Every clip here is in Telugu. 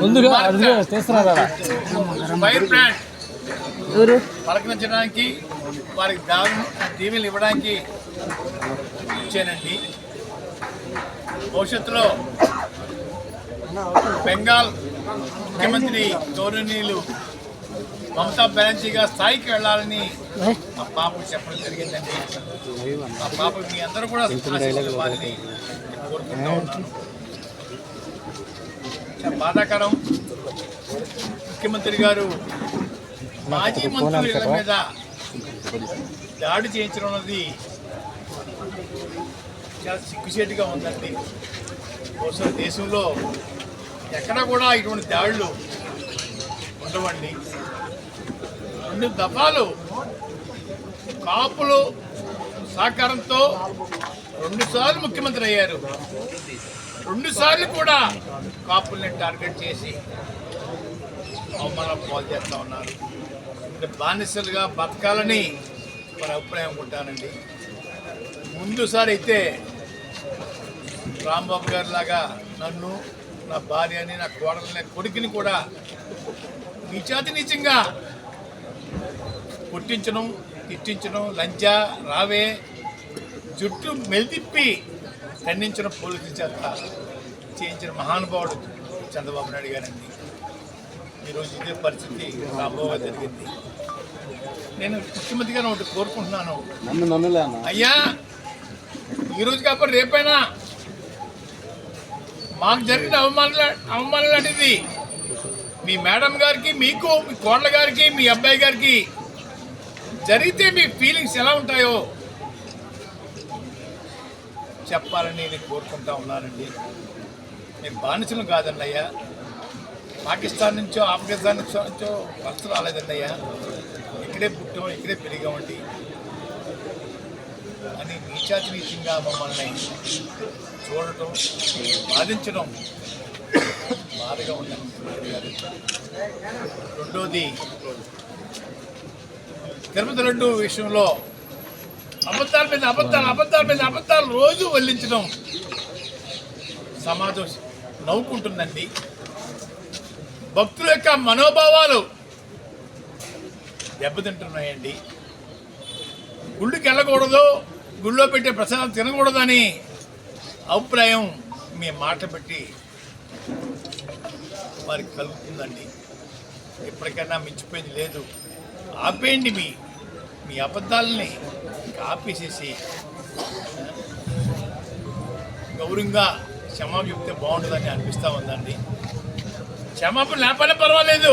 ముందుగా ఫైర్ బ్రాండ్ పలకరించడానికి వారికి దీవెనలు ఇవ్వడానికి ఇచ్చానండి. భవిష్యత్తులో బెంగాల్ ముఖ్యమంత్రి గౌరవనీయులు మమతా బెనర్జీగా స్థాయికి వెళ్ళాలని ఆ పాపకు చెప్పడం జరిగిందండి. ఆ పాపకు మీ అందరూ కూడా ఆశీర్వాదాలని కోరుకుంటూ ఉన్నాను. బాధాకరం, ముఖ్యమంత్రి గారు మాజీ మంత్రుల మీద దాడి చేయించడం అన్నది చాలా సిగ్గుచేటుగా ఉందండి. బహుశా దేశంలో ఎక్కడా కూడా ఇటువంటి దాడులు ఉండవండి. 2 దఫాలు కాపులు సహకారంతో 2 సార్లు ముఖ్యమంత్రి అయ్యారు. 2 సార్లు కూడా కాపుల్ని టార్గెట్ చేసి అవమానం పాలు చేస్తూ ఉన్నారు. బానిసలుగా బతకాలని మన అభిప్రాయం ఉంటానండి. ముందుసారి అయితే రాంబాబు గారి లాగా నన్ను, నా భార్యని, నా కోడలని, కొడుకుని కూడా నీచాతి నీచంగా కొట్టించడం, తిట్టించడం, లంజా రావే జుట్టు మెలితిప్పి ఖండించిన పోలీసుల చేత చేయించిన మహానుభావుడు చంద్రబాబు నాయుడు గారండి. ఈరోజు ఇదే పరిస్థితి రాంబాబు జరిగింది. నేను ముఖ్యమంత్రి గారిని ఒకటి కోరుకుంటున్నాను, అయ్యా ఈరోజు కాకపోతే రేపైనా మాకు జరిగిన అవమానం లాంటిది మీ మేడం గారికి, మీకు, మీ కోడల గారికి, మీ అబ్బాయి గారికి జరిగితే మీ ఫీలింగ్స్ ఎలా ఉంటాయో చెప్పాలని నేను కోరుకుంటా ఉన్నానండి. మేము బానిసలు కాదండి అయ్యా, పాకిస్తాన్ నుంచో ఆఫ్ఘనిస్తాన్ నుంచో వలస రాలేదండి అయ్యా, ఇక్కడే పుట్టాం, ఇక్కడే పెరిగామండి అని నీచాతి నీచంగా మమ్మల్ని చూడటం, బాధించడం బాధగా ఉందండి. రెండోది, తిరుపతి లడ్డు విషయంలో అబద్ధాల మీద అబద్ధాలు రోజు వల్లించడం సమాజం నవ్వుకుంటుందండి. భక్తుల యొక్క మనోభావాలు దెబ్బతింటున్నాయండి. గుళ్ళకి వెళ్ళకూడదు, గుళ్ళో పెట్టే ప్రసాదం తినకూడదని అభిప్రాయం మీ మాట పెట్టి వారికి కలుగుతుందండి. ఎప్పటికైనా మించిపోయింది లేదు. ఆపేయండి మీ అబద్ధాలని ఆపేసేసి గౌరవంగా క్షమాపణ చెప్తే బాగుంటుందని అనిపిస్తూ ఉందండి. క్షమాపణ లేకపోయినా పర్వాలేదు,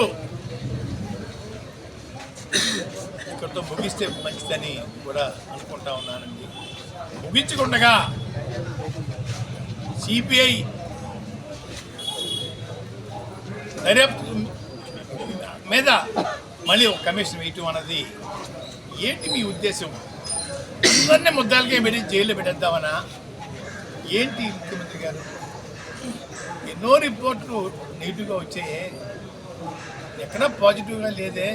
ఇక్కడితో ముగిస్తే మంచిదని కూడా అనుకుంటా ఉన్నానండి. ముగించకుండా సిబిఐ దర్యాప్తు మీద మళ్ళీ ఒక కమిషన్ వేయటం అన్నది ఏంటి మీ ఉద్దేశం? అందరినీ ముద్దాలకే పెట్టి జైల్లో పెట్టేద్దామనా ఏంటి ముఖ్యమంత్రి గారు? ఎన్నో రిపోర్ట్లు నెగిటివ్గా వచ్చాయే, ఎక్కడా పాజిటివ్గా లేదే.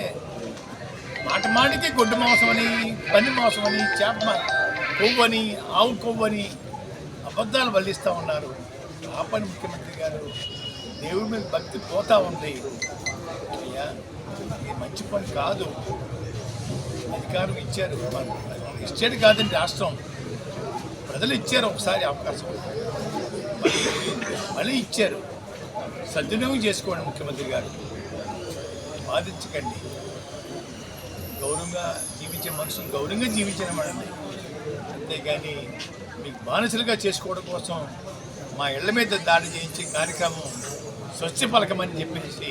మాటికి గొడ్డు మాంసం అని, పని మాంసం అని, చేప కొవ్వని, ఆవు కొవ్వని అబద్ధాలు వల్లిస్తూ ఉన్నారు. ఆ పని ముఖ్యమంత్రి గారు, దేవుడి మీద భక్తి పోతూ ఉంది అయ్యా, ఇది మంచి పని కాదు. అధికారం ఇచ్చారు, ఇచ్చేది కాదండి రాష్ట్రం, ప్రజలు ఇచ్చారు ఒకసారి అవకాశం, మళ్ళీ ఇచ్చారు, సద్వినియోగం చేసుకోండి ముఖ్యమంత్రి గారు, బాధించకండి. గౌరవంగా జీవించే మనుషులు గౌరవంగా జీవించనమండి, అంతేగాని మీకు బానిసలుగా చేసుకోవడం కోసం మా ఇళ్ల మీద దాడి చేయించే కార్యక్రమం స్వచ్ఛ పలకమని చెప్పేసి